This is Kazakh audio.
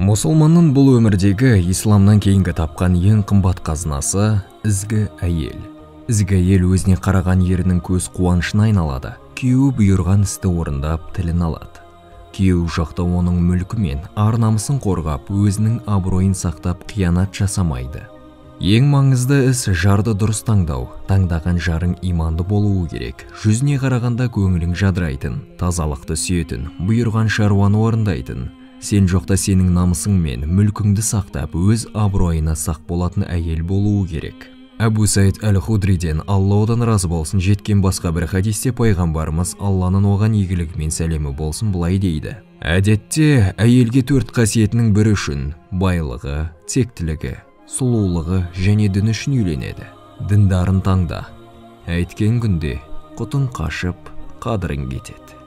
Мұсылманның бұл өмірдегі исламнан кейінгі тапқан ең қымбат қазынасы ізгі әйел. Ізгі әйел өзіне қараған ерінің көз қуанышына айналады. Күйеуі бұйырған істі орындап тілін алады. Күйеуі жақта оның мүлкі мен ар-намысын қорғап, өзінің абыройын сақтап қиянат жасамайды. Ең маңызды іс жарды дұрыс таңдау. Таңдаған жарың иманды болуы керек. Жүзіне қарағанда көңілің жадырайтын, тазалықты сүйетін, бұйырған шаруаны орындайтын. Сен жоқта сенің намысың мен мүлкіңді сақтап, өз абыройына сақ болатын әйел болуы керек. Әбу Саид әл-Худриден Аллаһтан разы болсын жеткен басқа бір хадисте пайғамбарымыз Алланың оған игілігі мен сәлемі болсын былай дейді. Әдетте әйелге 4 қасиетінің бірі үшін байлығы, тектілігі, сұлулығы және діні үшін үйленеді. Діндарын таңда. Әйткен күнде құтың қашып, қадірің кетеді.